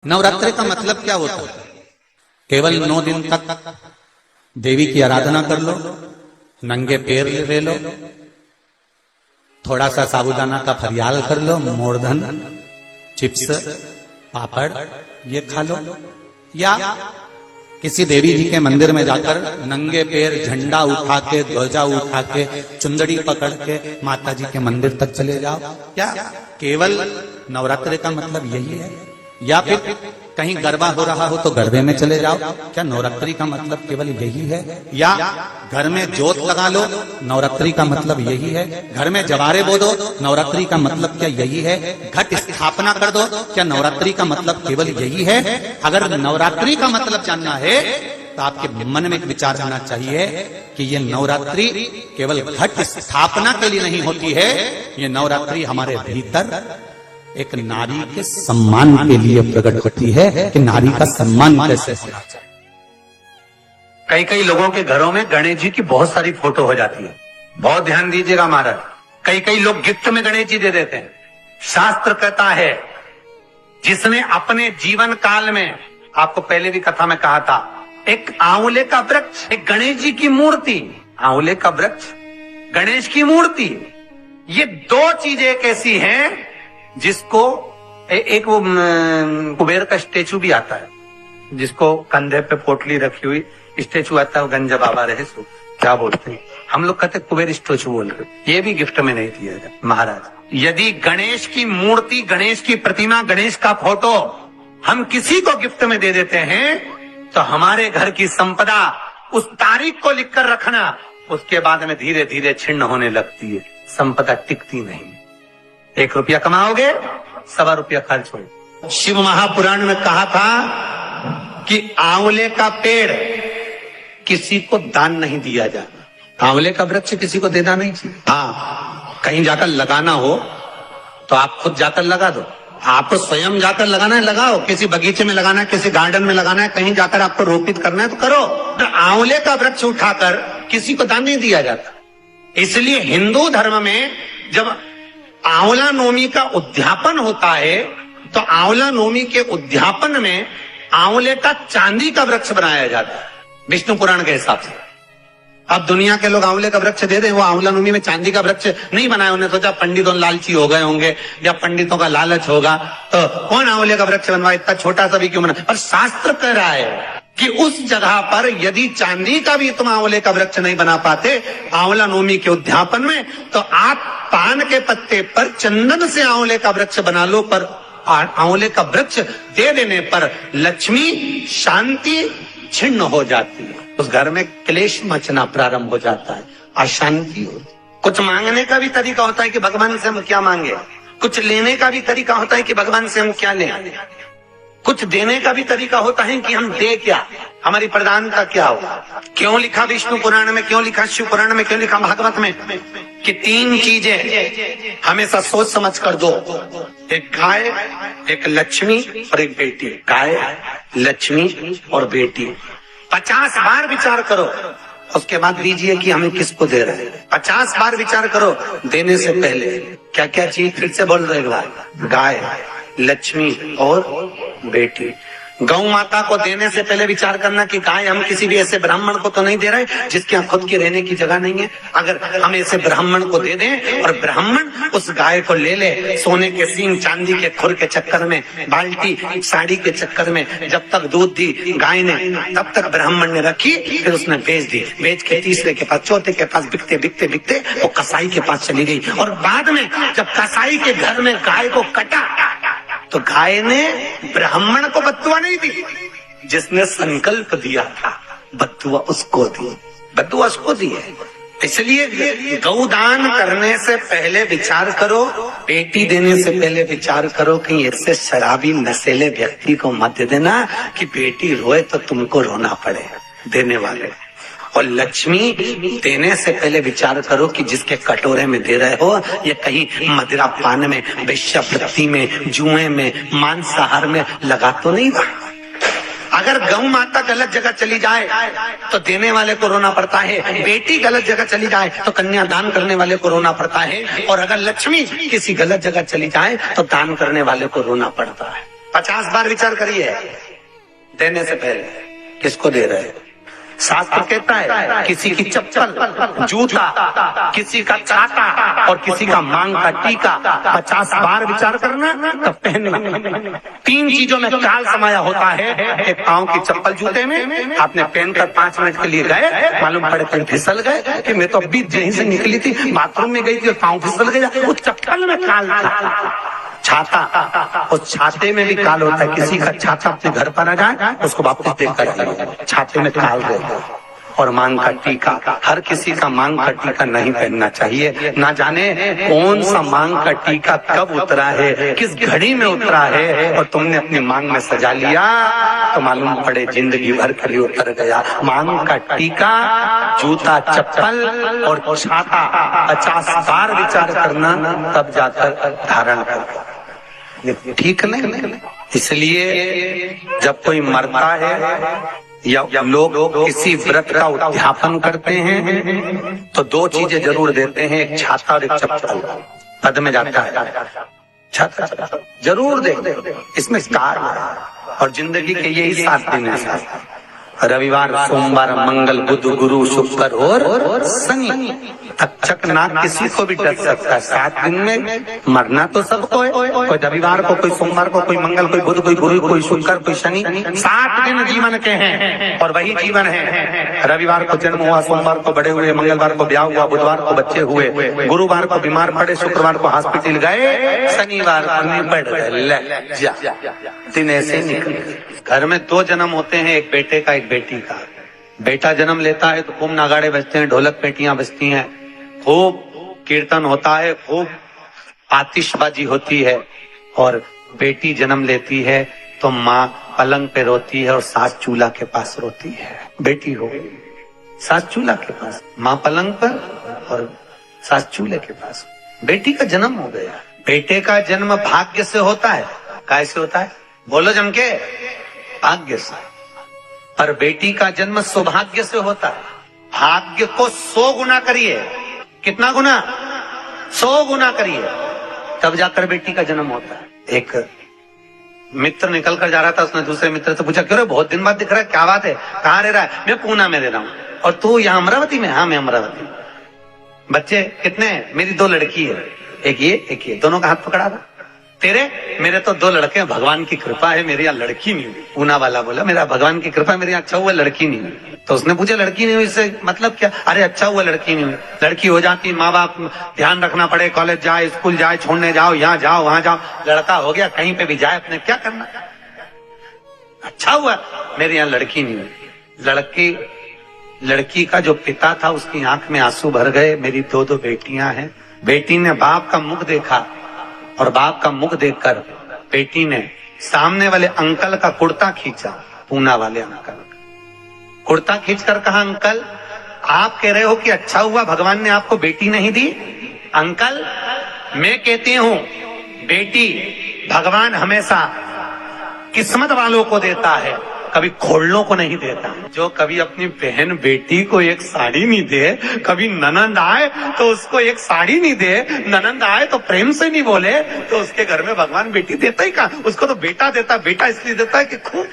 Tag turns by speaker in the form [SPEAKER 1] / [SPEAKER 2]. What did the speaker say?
[SPEAKER 1] नवरात्रि का मतलब क्या होता है? केवल 9 दिन तक देवी की आराधना कर लो, नंगे पैर ले लो, थोड़ा सा साबूदाना का फरियाल कर लो, मोरधन, चिप्स, पापड़ ये खा लो, या किसी देवी जी के मंदिर में जाकर नंगे पैर झंडा उठा के, ध्वजा उठा के, चुंदड़ी पकड़ के माता जी के मंदिर तक चले जाओ। क्या केवल नवरात्रि का मतलब यही है? या फिर कहीं गरबा हो रहा हो तो गरबे में चले जाओ? क्या नवरात्रि का मतलब केवल यही है? या घर में जोत लगा लो, नवरात्रि का मतलब यही है? घर में जवारे बो दो, नवरात्रि का मतलब क्या यही है? घट स्थापना कर दो, क्या नवरात्रि का मतलब केवल यही है? अगर नवरात्रि का मतलब जानना है तो आपके मन में एक विचार आना चाहिए कि ये नवरात्रि केवल घट स्थापना के लिए नहीं होती है, ये नवरात्रि हमारे भीतर एक नारी के सम्मान के लिए प्रकट होती है कि नारी का सम्मान कैसे होना चाहिए।
[SPEAKER 2] कई कई लोगों के घरों में गणेश जी की बहुत सारी फोटो हो जाती है। बहुत ध्यान दीजिएगा महाराज, कई कई लोग गिफ्ट में गणेश जी दे देते हैं। शास्त्र कहता है जिसने अपने जीवन काल में, आपको पहले भी कथा में कहा था, एक आंवले का वृक्ष, एक गणेश जी की मूर्ति, आंवले का वृक्ष, गणेश की मूर्ति, ये दो चीजें एक ऐसी हैं जिसको एक वो कुबेर का स्टेचू भी आता है, जिसको कंधे पे पोटली रखी हुई स्टेचू आता है, वो गंजा बाबा रहे सो क्या बोलते हैं, हम लोग कहते कुबेर स्टेचू बोल रहे, ये भी गिफ्ट में नहीं दिया जाए। महाराज यदि गणेश की मूर्ति, गणेश की प्रतिमा, गणेश का फोटो हम किसी को गिफ्ट में दे देते हैं तो हमारे घर की संपदा उस तारीख को लिखकर रखना, उसके बाद में धीरे धीरे छिन्न होने लगती है, संपदा टिकती नहीं। 1 रुपया कमाओगे, 1.25 रुपया खर्च हो। शिव महापुराण में कहा था कि आंवले का पेड़ किसी को दान नहीं दिया जाता, आंवले का वृक्ष किसी को देना नहीं चाहिए। हाँ, कहीं जाकर लगाना हो तो आप खुद जाकर लगा दो, आपको स्वयं जाकर लगाना है लगाओ, किसी बगीचे में लगाना है, किसी गार्डन में लगाना है, कहीं जाकर आपको रोपित करना है तो करो। तो आंवले का वृक्ष उठाकर किसी को दान नहीं दिया जाता। इसलिए हिंदू धर्म में जब आंवला नवमी का उद्यापन होता है तो आंवला नवमी के उद्यापन में आंवले का चांदी का वृक्ष बनाया जाता है विष्णु पुराण के हिसाब से। अब दुनिया के लोग आंवले का वृक्ष दे दें, वो आंवला नवमी में चांदी का वृक्ष नहीं बनाया, उन्हें सोचा पंडितों लालची हो गए होंगे या पंडितों का लालच होगा तो कौन आंवले का वृक्ष बनवाए, इतना छोटा सा भी क्यों बना। पर शास्त्र कह रहा है कि उस जगह पर यदि चांदी का भी तुम आंवले का वृक्ष नहीं बना पाते आंवला नवमी के उद्यापन में, तो आप पान के पत्ते पर चंदन से आंवले का वृक्ष बना लो। पर आंवले का वृक्ष दे देने पर लक्ष्मी शांति छिन्न हो जाती है, उस घर में क्लेश मचना प्रारंभ हो जाता है, अशांति होती। कुछ मांगने का भी तरीका होता है कि भगवान से हम क्या मांगे, कुछ लेने का भी तरीका होता है कि भगवान से हम क्या लें, कुछ देने का भी तरीका होता है कि हम दे क्या, हमारी प्रधानता क्या हो। क्यों लिखा विष्णु पुराण में, क्यों लिखा शिव पुराण में, क्यों लिखा भागवत में कि 3 चीजें हमेशा सोच समझ कर दो, एक गाय, एक लक्ष्मी और एक बेटी। गाय, लक्ष्मी और बेटी, 50 बार विचार करो, उसके बाद दीजिए कि हमें किसको दे रहे हैं। 50 बार विचार करो देने से पहले क्या क्या चीज, फिर से बोल रहे गाय, लक्ष्मी और बेटी। गौ माता को देने से पहले विचार करना कि गाय हम किसी भी ऐसे ब्राह्मण को तो नहीं दे रहे जिसके यहाँ खुद की रहने की जगह नहीं है। अगर हम ऐसे ब्राह्मण को दे दें और ब्राह्मण उस गाय को ले ले, सोने के सींग चांदी के खुर के चक्कर में, बाल्टी साड़ी के चक्कर में, जब तक दूध दी गाय ने तब तक ब्राह्मण ने रखी, फिर उसने बेच दी, बेच के तीसरे के पास, चौथे के पास बिकते बिकते बिकते वो कसाई के पास चली गई। और बाद में जब कसाई के घर में गाय को कटा तो गाय ने ब्राह्मण को बद्दुआ नहीं दी, जिसने संकल्प दिया था बद्दुआ उसको दी, बद्दुआ उसको दी है। इसलिए गौदान करने से पहले विचार करो, बेटी देने से पहले विचार करो कि ऐसे शराबी नशेले व्यक्ति को मत देना कि बेटी रोए तो तुमको रोना पड़े देने वाले। और लक्ष्मी देने से पहले विचार करो कि जिसके कटोरे में दे रहे हो ये कहीं मदिरा पान में, वेश्यावृत्ति में, जुए में, मांसाहार में लगा तो नहीं रहा। अगर गौ माता गलत जगह चली जाए तो देने वाले को रोना पड़ता है, बेटी गलत जगह चली जाए तो कन्यादान करने वाले को रोना पड़ता है, और अगर लक्ष्मी किसी गलत जगह चली जाए तो दान करने वाले को रोना पड़ता है। 50 बार विचार करिए देने से पहले किसको दे रहे हैं। शास्त्र कहता है किसी की चप्पल, जूता, किसी का छाता और किसी का मांग का टीका 50 बार विचार करना तब पहनना। 3 चीजों में काल समाया होता है। एक पांव की चप्पल जूते में आपने पहनकर 5 मिनट के लिए गए, मालूम पड़े कहीं फिसल गए कि मैं तो अभी यहीं से निकली थी, बाथरूम में गई थी और पांव फिसल गया, वो चप्पल में काल था। छाता, उस छाते में भी काल होता है। किसी का छाता अपने घर पर आ जाए उसको वापस देख कर छाते में काल रहता है। और मांग का टीका, हर किसी का मांग का टीका नहीं पहनना चाहिए। ना जाने कौन सा मांग का टीका कब उतरा है, किस घड़ी में उतरा है, और तुमने अपनी मांग में सजा लिया तो मालूम पड़े जिंदगी भर के लिए उतर गया। मांग का टीका, जूता, चप्पल और छाता 50 बार विचार करना तब जाकर धारण करना। ठीक नहीं। इसलिए जब कोई मरता है या लोग किसी व्रत का उद्यापन करते हैं तो 2 चीजें जरूर देते हैं, एक छाता और एक चप्पल। पद में जाता है छाता जरूर दे, इसमें कारण है। और जिंदगी के यही 7 दिन है, रविवार, सोमवार, मंगल, बुध, गुरु, शुक्र और शनि। तक्षक नाग किसी को भी डर सकता है। 7 दिन में मरना तो सबको है, कोई रविवार को, कोई सोमवार को, कोई मंगल, कोई बुध, कोई गुरु, कोई शुक्र, कोई शनि। 7 दिन जीवन के हैं और वही जीवन है। रविवार को जन्म हुआ, सोमवार को बड़े हुए, मंगलवार को ब्याह हुआ, बुधवार को बच्चे हुए, गुरुवार को बीमार पड़े, शुक्रवार को हॉस्पिटल गए, शनिवार को निपट गए। दिन ऐसे निकले। घर में 2 जन्म होते हैं, एक बेटे का, एक बेटी का। बेटा जन्म लेता है तो खूब नगाड़े बजते हैं, ढोलक पेटियां बजती हैं, खूब कीर्तन होता है, खूब आतिशबाजी होती है। और बेटी जन्म लेती है तो माँ पलंग पे रोती है और सास चूल्हा के पास रोती है। बेटी हो, सास चूल्हा के पास, माँ पलंग पर और सास चूल्हे के पास। बेटी का जन्म हो गया। बेटे का जन्म भाग्य से होता है। कैसे होता है बोलो जम के? भाग्य से। पर बेटी का जन्म सौभाग्य से होता है। भाग्य को 100 गुना करिए। कितना गुना? 100 गुना करिए, तब जाकर बेटी का जन्म होता है। एक मित्र निकल कर जा रहा था, उसने दूसरे मित्र से पूछा, क्यों रे बहुत दिन बाद दिख रहा है, क्या बात है, कहाँ रह रहा है? मैं पूना में रह रहा हूँ। और तू यहाँ अमरावती में? हाँ मैं अमरावती। बच्चे कितने हैं? मेरी 2 लड़की है, एक ये, दोनों का हाथ पकड़ा था। तेरे? मेरे तो 2 लड़के हैं, भगवान की कृपा है, मेरे यहाँ लड़की नहीं हुई। पूना वाला बोला, मेरा भगवान की कृपा, मेरे यहाँ अच्छा हुआ लड़की नहीं हुई। तो उसने पूछा लड़की नहीं हुई इससे मतलब क्या? अरे अच्छा हुआ लड़की नहीं हुई, लड़की हो जाती माँ बाप ध्यान रखना पड़े, कॉलेज जाए, स्कूल जाए, छोड़ने जाओ, यहाँ जाओ, वहां जाओ। लड़का हो गया, कहीं पे भी जाए, अपने क्या करना। अच्छा हुआ मेरे यहाँ लड़की नहीं हुई। लड़की का जो पिता था उसकी आंख में आंसू भर गए। मेरी 2 बेटियां हैं। बेटी ने बाप का मुख देखा और बाप का मुख देखकर बेटी ने सामने वाले अंकल का कुर्ता खींचा। पूना वाले अंकल कुर्ता खींचकर कहा, अंकल आप कह रहे हो कि अच्छा हुआ भगवान ने आपको बेटी नहीं दी? अंकल मैं कहती हूं बेटी भगवान हमेशा किस्मत वालों को देता है, कभी खोलनों को नहीं देता। जो कभी अपनी बहन बेटी को एक साड़ी नहीं दे, कभी ननंद आए तो उसको एक साड़ी नहीं दे, ननंद आए तो प्रेम से नहीं बोले, तो उसके घर में भगवान बेटी देता ही कहाँ? उसको तो बेटा देता। बेटा इसलिए देता है कि खूब